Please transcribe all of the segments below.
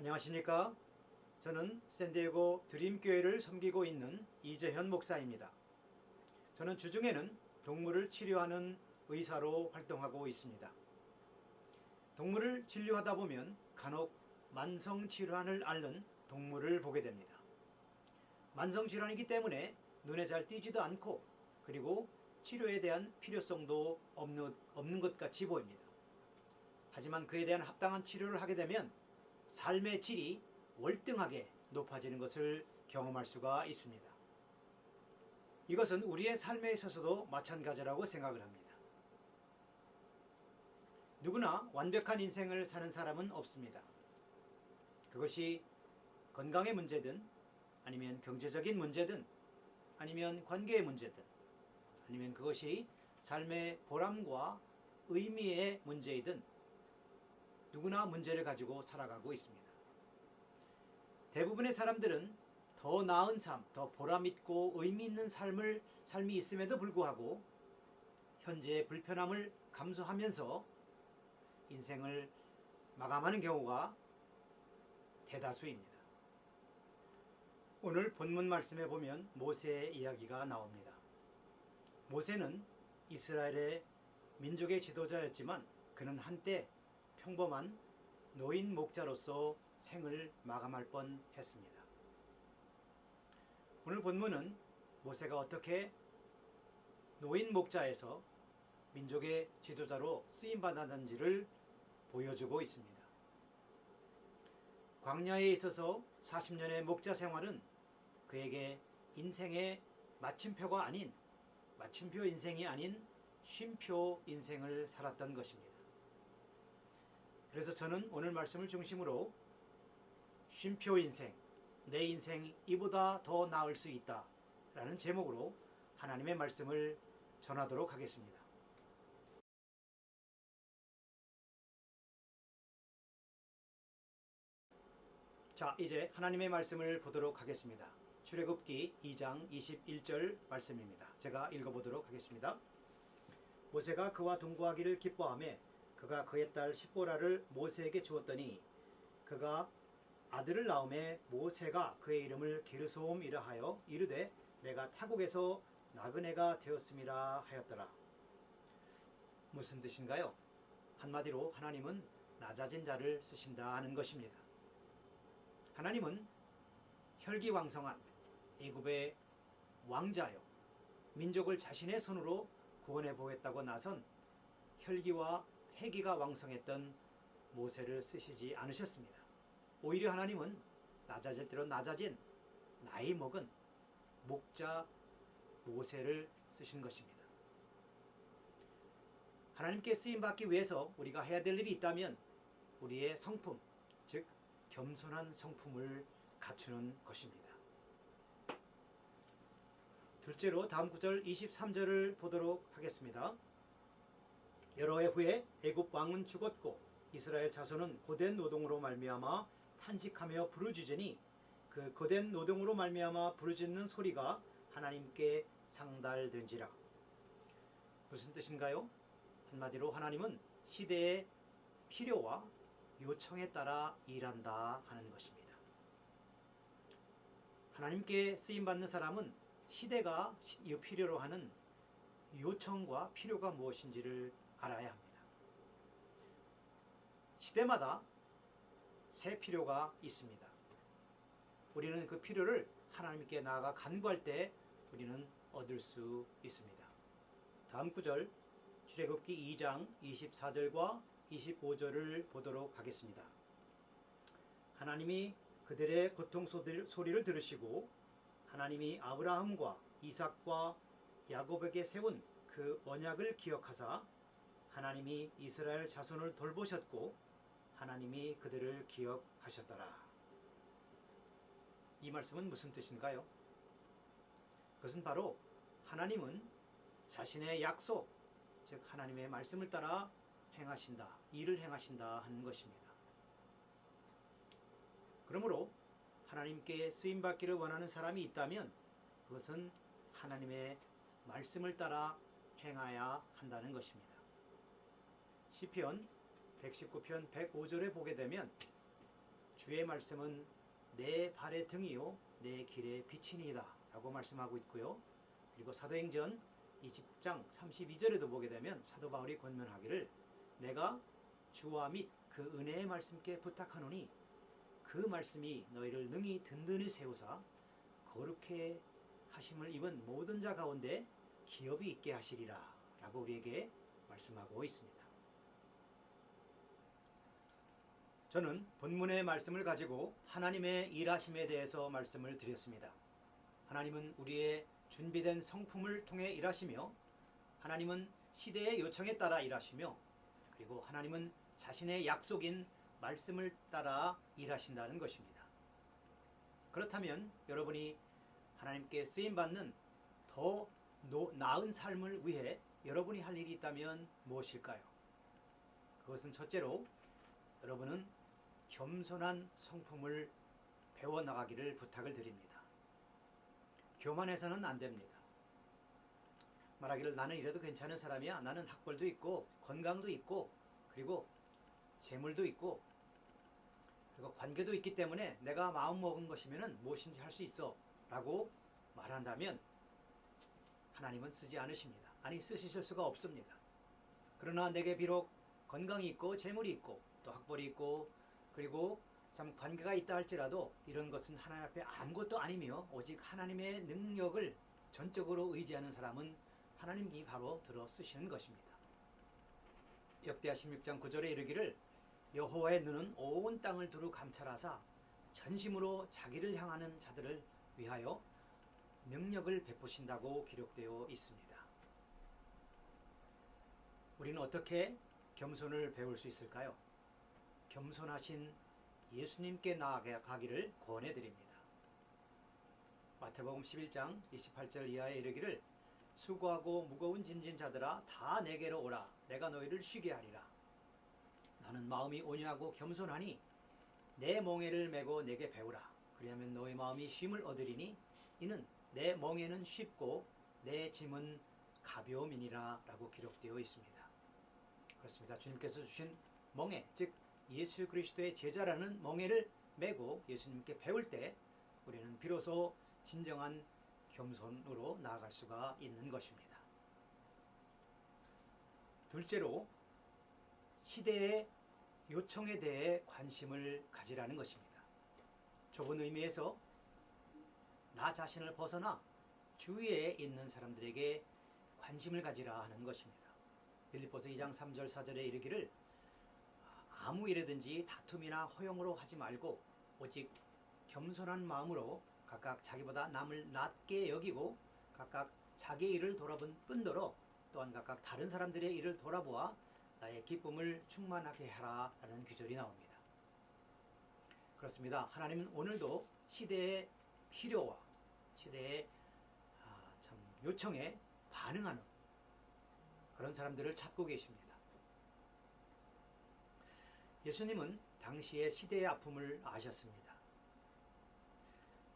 안녕하십니까? 저는 샌디에고 드림교회를 섬기고 있는 이재현 목사입니다. 저는 주중에는 동물을 치료하는 의사로 활동하고 있습니다. 동물을 진료하다 보면 간혹 만성질환을 앓는 동물을 보게 됩니다. 만성질환이기 때문에 눈에 잘 띄지도 않고 그리고 치료에 대한 필요성도 없는 것 같이 보입니다. 하지만 그에 대한 합당한 치료를 하게 되면 삶의 질이 월등하게 높아지는 것을 경험할 수가 있습니다. 이것은 우리의 삶에 있어서도 마찬가지라고 생각을 합니다. 누구나 완벽한 인생을 사는 사람은 없습니다. 그것이 건강의 문제든 아니면 경제적인 문제든 아니면 관계의 문제든 아니면 그것이 삶의 보람과 의미의 문제이든 누구나 문제를 가지고 살아가고 있습니다. 대부분의 사람들은 더 나은 삶, 더 보람있고 의미있는 삶이 있음에도 불구하고 현재의 불편함을 감수하면서 인생을 마감하는 경우가 대다수입니다. 오늘 본문 말씀에 보면 모세의 이야기가 나옵니다. 모세는 이스라엘의 민족의 지도자였지만 그는 한때 평범한 노인 목자로서 생을 마감할 뻔했습니다. 오늘 본문은 모세가 어떻게 노인 목자에서 민족의 지도자로 쓰임받았는지를 보여주고 있습니다. 광야에 있어서 40년의 목자 생활은 그에게 인생의 마침표 인생이 아닌 쉼표 인생을 살았던 것입니다. 그래서 저는 오늘 말씀을 중심으로 쉼표 인생, 내 인생 이보다 더 나을 수 있다 라는 제목으로 하나님의 말씀을 전하도록 하겠습니다. 자, 이제 하나님의 말씀을 보도록 하겠습니다. 출애굽기 2장 21절 말씀입니다. 제가 읽어보도록 하겠습니다. 모세가 그와 동거하기를 기뻐하며 그가 그의 딸 십보라를 모세에게 주었더니 그가 아들을 낳음에 모세가 그의 이름을 게르솜이라 하여 이르되 내가 타국에서 나그네가 되었음이라 하였더라. 무슨 뜻인가요? 한마디로 하나님은 낮아진 자를 쓰신다 하는 것입니다. 하나님은 혈기왕성한 애굽의 왕자요 민족을 자신의 손으로 구원해 보겠다고 나선 혈기와 패기가 왕성했던 모세를 쓰시지 않으셨습니다. 오히려 하나님은 낮아질 대로 낮아진 나이 먹은 목자 모세를 쓰신 것입니다. 하나님께 쓰임받기 위해서 우리가 해야 될 일이 있다면 우리의 성품, 즉 겸손한 성품을 갖추는 것입니다. 둘째로 다음 구절 23절을 보도록 하겠습니다. 여러 해 후에 애굽 왕은 죽었고 이스라엘 자손은 고된 노동으로 말미암아 탄식하며 부르짖으니 그 고된 노동으로 말미암아 부르짖는 소리가 하나님께 상달된지라. 무슨 뜻인가요? 한마디로 하나님은 시대의 필요와 요청에 따라 일한다 하는 것입니다. 하나님께 쓰임받는 사람은 시대가 필요로 하는 요청과 필요가 무엇인지를 알아야 합니다. 시대마다 새 필요가 있습니다. 우리는 그 필요를 하나님께 나아가 간구할 때 우리는 얻을 수 있습니다. 다음 구절 출애굽기 2장 24절과 25절을 보도록 하겠습니다. 하나님이 그들의 고통 소리를 들으시고 하나님이 아브라함과 이삭과 야곱에게 세운 그 언약을 기억하사 하나님이 이스라엘 자손을 돌보셨고 하나님이 그들을 기억하셨더라. 이 말씀은 무슨 뜻인가요? 그것은 바로 하나님은 자신의 약속, 즉 하나님의 말씀을 따라 행하신다, 일을 행하신다 하는 것입니다. 그러므로 하나님께 쓰임받기를 원하는 사람이 있다면 그것은 하나님의 말씀을 따라 행해야 한다는 것입니다. 시편 119편 105절에 보게 되면 주의 말씀은 내 발의 등이요 내 길의 빛이니이다 라고 말씀하고 있고요. 그리고 사도행전 20장 32절에도 보게 되면 사도 바울이 권면하기를 내가 주와 및 그 은혜의 말씀께 부탁하노니 그 말씀이 너희를 능히 든든히 세우사 거룩해 하심을 입은 모든 자 가운데 기업이 있게 하시리라 라고 우리에게 말씀하고 있습니다. 저는 본문의 말씀을 가지고 하나님의 일하심에 대해서 말씀을 드렸습니다. 하나님은 우리의 준비된 성품을 통해 일하시며 하나님은 시대의 요청에 따라 일하시며 그리고 하나님은 자신의 약속인 말씀을 따라 일하신다는 것입니다. 그렇다면 여러분이 하나님께 쓰임받는 더 나은 삶을 위해 여러분이 할 일이 있다면 무엇일까요? 그것은 첫째로 여러분은 겸손한 성품을 배워나가기를 부탁을 드립니다. 교만해서는 안 됩니다. 말하기를 나는 이래도 괜찮은 사람이야. 나는 학벌도 있고 건강도 있고 그리고 재물도 있고 그리고 관계도 있기 때문에 내가 마음먹은 것이면 무엇인지 할 수 있어 라고 말한다면 하나님은 쓰지 않으십니다. 아니 쓰실 수가 없습니다. 그러나 내게 비록 건강이 있고 재물이 있고 또 학벌이 있고 그리고 참 관계가 있다 할지라도 이런 것은 하나님 앞에 아무것도 아니며 오직 하나님의 능력을 전적으로 의지하는 사람은 하나님이 바로 들어 쓰시는 것입니다. 역대하 16장 9절에 이르기를 여호와의 눈은 온 땅을 두루 감찰하사 전심으로 자기를 향하는 자들을 위하여 능력을 베푸신다고 기록되어 있습니다. 우리는 어떻게 겸손을 배울 수 있을까요? 겸손하신 예수님께 나아가기를 권해드립니다. 마태복음 11장 28절 이하에 이르기를 수고하고 무거운 짐진 자들아 다 내게로 오라 내가 너희를 쉬게 하리라. 나는 마음이 온유하고 겸손하니 내 멍에를 메고 내게 배우라. 그리하면 너희 마음이 쉼을 얻으리니 이는 내 멍에는 쉽고 내 짐은 가벼움이니라 라고 기록되어 있습니다. 그렇습니다. 주님께서 주신 멍에 즉 예수 그리스도의 제자라는 멍에를 메고 예수님께 배울 때 우리는 비로소 진정한 겸손으로 나아갈 수가 있는 것입니다. 둘째로 시대의 요청에 대해 관심을 가지라는 것입니다. 좁은 의미에서 나 자신을 벗어나 주위에 있는 사람들에게 관심을 가지라 하는 것입니다. 빌립보서 2장 3절 4절에 이르기를 아무 일이든지 다툼이나 허용으로 하지 말고 오직 겸손한 마음으로 각각 자기보다 남을 낮게 여기고 각각 자기 일을 돌아본 뿐더러 또한 각각 다른 사람들의 일을 돌아보아 나의 기쁨을 충만하게 하라 라는 규절이 나옵니다. 그렇습니다. 하나님은 오늘도 시대의 필요와 시대의 참 요청에 반응하는 그런 사람들을 찾고 계십니다. 예수님은 당시의 시대의 아픔을 아셨습니다.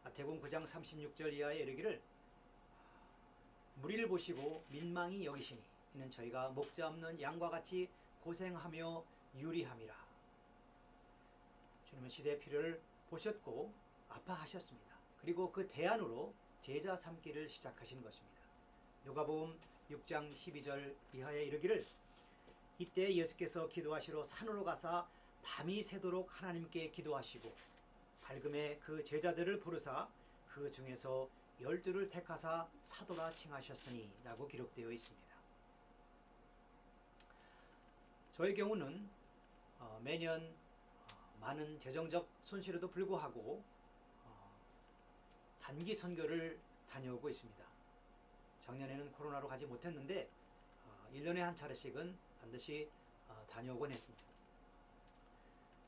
마태복음 9장 36절 이하에 이르기를 무리를 보시고 민망히 여기시니 이는 저희가 목자 없는 양과 같이 고생하며 유리함이라. 주님은 시대의 필요를 보셨고 아파하셨습니다. 그리고 그 대안으로 제자 삼기를 시작하신 것입니다. 누가복음 6장 12절 이하에 이르기를 이때 예수께서 기도하시러 산으로 가사 밤이 새도록 하나님께 기도하시고 밝음에 그 제자들을 부르사 그 중에서 12를 택하사 사도라 칭하셨으니 라고 기록되어 있습니다. 저의 경우는 매년 많은 재정적 손실에도 불구하고 단기 선교를 다녀오고 있습니다. 작년에는 코로나로 가지 못했는데 1년에 한 차례씩은 반드시 다녀오곤 했습니다.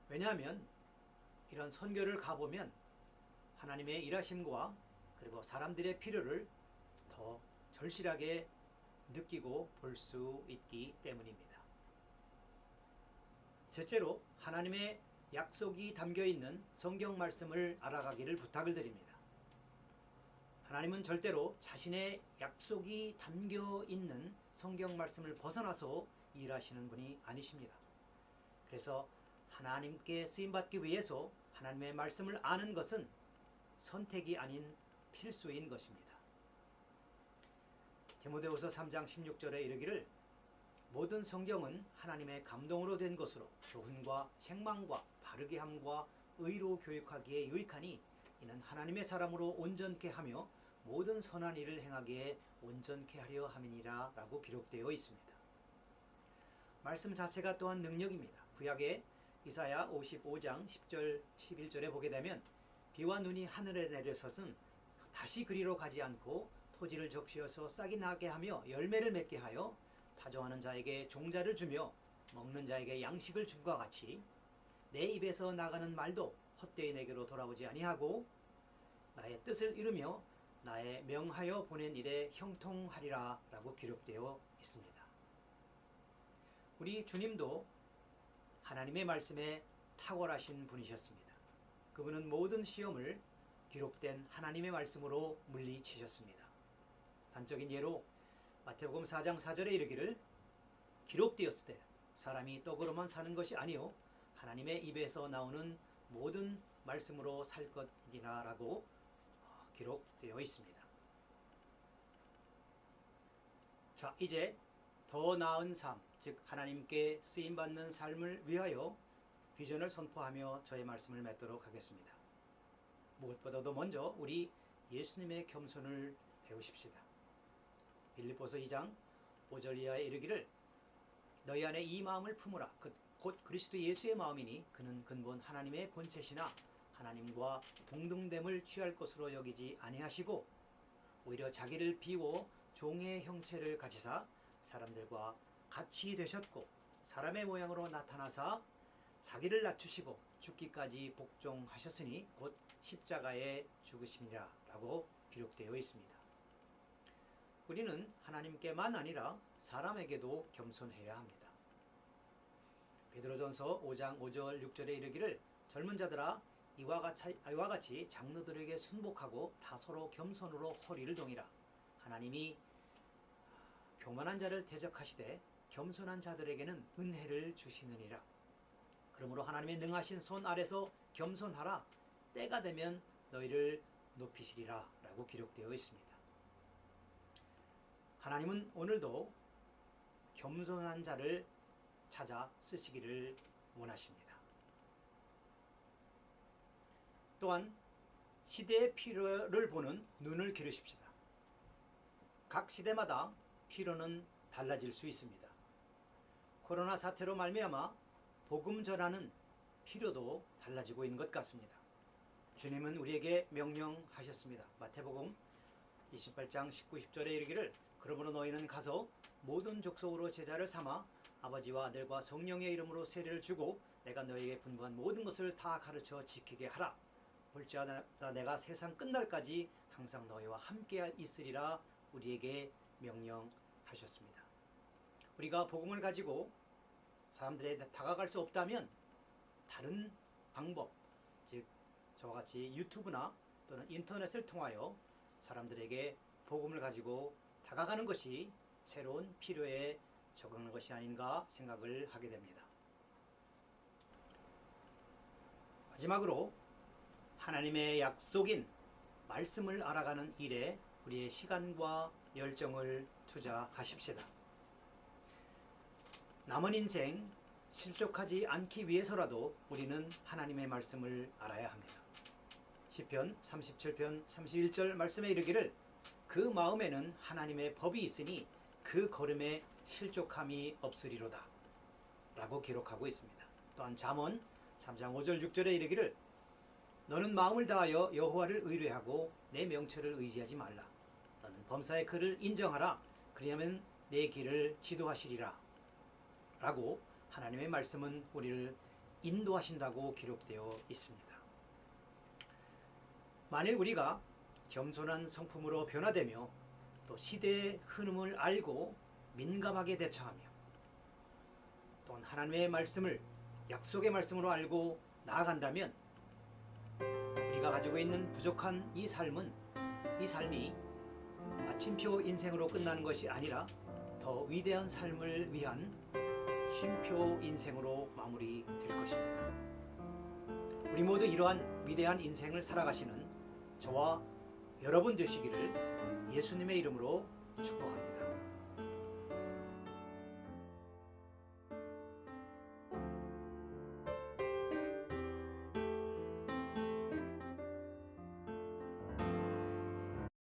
왜냐하면 이런 선교를 가보면 하나님의 일하심과 그리고 사람들의 필요를 더 절실하게 느끼고 볼 수 있기 때문입니다. 셋째로 하나님의 약속이 담겨있는 성경 말씀을 알아가기를 부탁을 드립니다. 하나님은 절대로 자신의 약속이 담겨있는 성경 말씀을 벗어나서 일하시는 분이 아니십니다. 그래서 하나님께 쓰임받기 위해서 하나님의 말씀을 아는 것은 선택이 아닌 필수인 것입니다. 디모데후서 3장 16절에 이르기를 모든 성경은 하나님의 감동으로 된 것으로 교훈과 책망과 바르게 함과 의로 교육하기에 유익하니 이는 하나님의 사람으로 온전케 하며 모든 선한 일을 행하기에 온전케 하려 함이니라 라고 기록되어 있습니다. 말씀 자체가 또한 능력입니다. 구약의 이사야 55장 10절 11절에 보게 되면 비와 눈이 하늘에 내려서는 다시 그리로 가지 않고 토지를 적시어서 싹이 나게 하며 열매를 맺게 하여 파종하는 자에게 종자를 주며 먹는 자에게 양식을 줌과 같이 내 입에서 나가는 말도 헛되이 내게로 돌아오지 아니하고 나의 뜻을 이루며 나의 명하여 보낸 일에 형통하리라 라고 기록되어 있습니다. 우리 주님도 하나님의 말씀에 탁월하신 분이셨습니다. 그분은 모든 시험을 기록된 하나님의 말씀으로 물리치셨습니다. 단적인 예로 마태복음 4장 4절에 이르기를 기록되었을 때 사람이 떡으로만 사는 것이 아니요 하나님의 입에서 나오는 모든 말씀으로 살 것이라 라고 기록되어 있습니다. 자, 이제 더 나은 삶, 즉 하나님께 쓰임받는 삶을 위하여 비전을 선포하며 저의 말씀을 맺도록 하겠습니다. 무엇보다도 먼저 우리 예수님의 겸손을 배우십시다. 빌립보서 2장 5절 이하에 이르기를 너희 안에 이 마음을 품으라 곧 그리스도 예수의 마음이니 그는 근본 하나님의 본체시나 하나님과 동등됨을 취할 것으로 여기지 아니하시고 오히려 자기를 비워 종의 형체를 가지사 사람들과 같이 되셨고 사람의 모양으로 나타나사 자기를 낮추시고 죽기까지 복종하셨으니 곧 십자가에 죽으심이라 라고 기록되어 있습니다. 우리는 하나님께만 아니라 사람에게도 겸손해야 합니다. 베드로전서 5장 5절 6절에 이르기를 젊은 자들아 이와 같이 장로들에게 순복하고 다 서로 겸손으로 허리를 동이라. 하나님이 교만한 자를 대적하시되 겸손한 자들에게는 은혜를 주시느니라. 그러므로 하나님의 능하신 손 아래서 겸손하라. 때가 되면 너희를 높이시리라 라고 기록되어 있습니다. 하나님은 오늘도 겸손한 자를 찾아 쓰시기를 원하십니다. 또한 시대의 필요를 보는 눈을 기르십시다. 각 시대마다 필요는 달라질 수 있습니다. 코로나 사태로 말미암아 복음 전하는 필요도 달라지고 있는 것 같습니다. 주님은 우리에게 명령하셨습니다. 마태복음 28장 19, 20절에 이르기를 그러므로 너희는 가서 모든 족속으로 제자를 삼아 아버지와 아들과 성령의 이름으로 세례를 주고 내가 너희에게 분부한 모든 것을 다 가르쳐 지키게 하라. 볼지어다 내가 세상 끝날까지 항상 너희와 함께 있으리라 우리에게 명령하셨습니다. 우리가 복음을 가지고 사람들에게 다가갈 수 없다면 다른 방법, 즉 저와 같이 유튜브나 또는 인터넷을 통하여 사람들에게 복음을 가지고 다가가는 것이 새로운 필요에 적응하는 것이 아닌가 생각을 하게 됩니다. 마지막으로 하나님의 약속인 말씀을 알아가는 일에 우리의 시간과 열정을 투자하십시다. 남은 인생 실족하지 않기 위해서라도 우리는 하나님의 말씀을 알아야 합니다. 시편 37편 31절 말씀에 이르기를 그 마음에는 하나님의 법이 있으니 그 걸음에 실족함이 없으리로다 라고 기록하고 있습니다. 또한 잠언 3장 5절 6절에 이르기를 너는 마음을 다하여 여호와를 의뢰하고 내 명철을 의지하지 말라. 너는 범사의 그를 인정하라. 그리하면 내 길을 지도하시리라 라고 하나님의 말씀은 우리를 인도하신다고 기록되어 있습니다. 만일 우리가 겸손한 성품으로 변화되며 또 시대의 흐름을 알고 민감하게 대처하며 또한 하나님의 말씀을 약속의 말씀으로 알고 나아간다면 우리가 가지고 있는 부족한 이 삶이 마침표 인생으로 끝나는 것이 아니라 더 위대한 삶을 위한 쉼표 인생으로 마무리될 것입니다. 우리 모두 이러한 위대한 인생을 살아가시는 저와 여러분 되시기를 예수님의 이름으로 축복합니다.